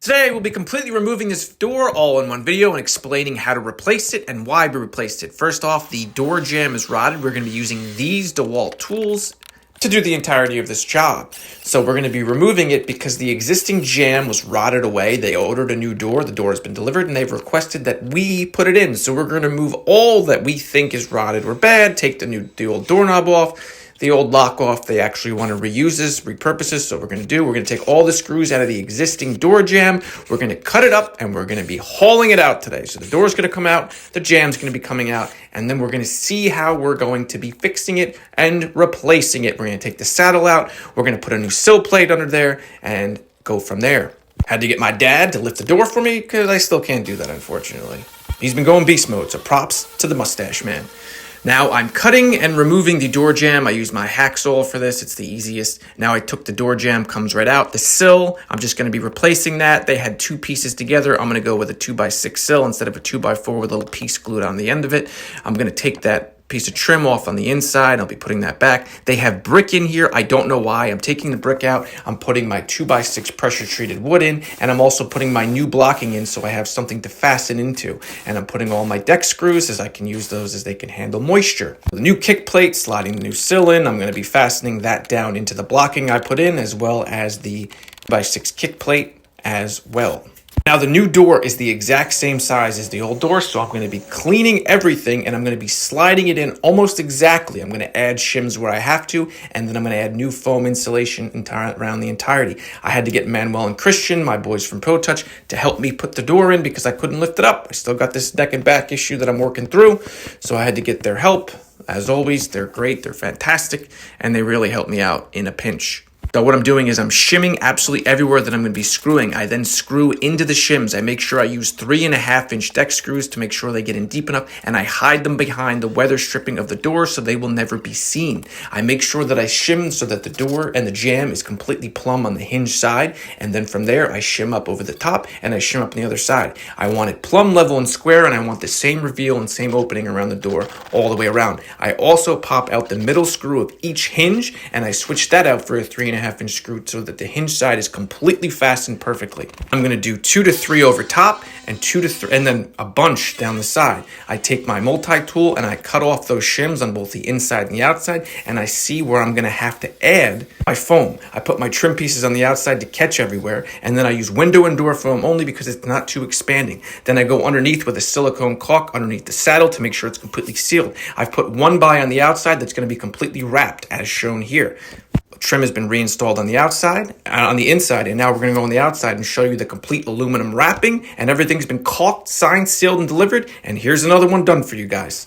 Today, we'll be completely removing this door all in one video and explaining how to replace it and why we replaced it. First off, the door jamb is rotted. We're going to be using these DeWalt tools to do the entirety of this job. So we're going to be removing it because the existing jamb was rotted away. They ordered a new door. The door has been delivered and they've requested that we put it in. So we're going to remove all that we think is rotted or bad, take the old doorknob off, the old lock off. They actually want to reuse this, repurpose this. So we're going to take all the screws out of the existing door jamb. We're going to cut it up and we're going to be hauling it out today. So the door's going to come out, the jamb's going to be coming out, and then we're going to see how we're going to be fixing it and replacing it. We're going to take the saddle out. We're going to put a new sill plate under there and go from there. Had to get my dad to lift the door for me because I still can't do that, unfortunately. He's been going beast mode, so props to the mustache man. Now I'm cutting and removing the door jamb. I use my hacksaw for this. It's the easiest. Now I took the door jamb, comes right out. The sill, I'm just going to be replacing that. They had two pieces together. I'm going to go with a 2x6 sill instead of a 2x4 with a little piece glued on the end of it. I'm going to take that piece of trim off on the inside. I'll be putting that back. They have brick in here. I don't know why. I'm taking the brick out. I'm putting my 2x6 pressure treated wood in, and I'm also putting my new blocking in so I have something to fasten into. And I'm putting all my deck screws as I can use those as they can handle moisture. The new kick plate, sliding the new sill in. I'm going to be fastening that down into the blocking I put in, as well as the 2x6 kick plate as well. Now the new door is the exact same size as the old door, so I'm going to be cleaning everything and I'm going to be sliding it in almost exactly. I'm going to add shims where I have to, and then I'm going to add new foam insulation around the entirety. I had to get Manuel and Christian, my boys from Pro Touch, to help me put the door in because I couldn't lift it up. I still got this neck and back issue that I'm working through, so I had to get their help. As always, they're great, they're fantastic, and they really helped me out in a pinch. So what I'm doing is I'm shimming absolutely everywhere that I'm going to be screwing. I then screw into the shims. I make sure I use 3.5-inch deck screws to make sure they get in deep enough, and I hide them behind the weather stripping of the door so they will never be seen. I make sure that I shim so that the door and the jamb is completely plumb on the hinge side, and then from there I shim up over the top and I shim up on the other side. I want it plumb, level, and square, and I want the same reveal and same opening around the door all the way around. I also pop out the middle screw of each hinge, and I switch that out for a 3.5-inch screw so that the hinge side is completely fastened perfectly. I'm going to do 2 to 3 over top and 2 to 3, and then a bunch down the side. I take my multi-tool and I cut off those shims on both the inside and the outside, and I see where I'm going to have to add my foam. I put my trim pieces on the outside to catch everywhere, and then I use window and door foam only because it's not too expanding. Then I go underneath with a silicone caulk underneath the saddle to make sure it's completely sealed. I've put one by on the outside that's going to be completely wrapped as shown here. Trim has been reinstalled on the outside, on the inside, and now we're going to go on the outside and show you the complete aluminum wrapping, and everything's been caulked, signed, sealed, and delivered, and here's another one done for you guys.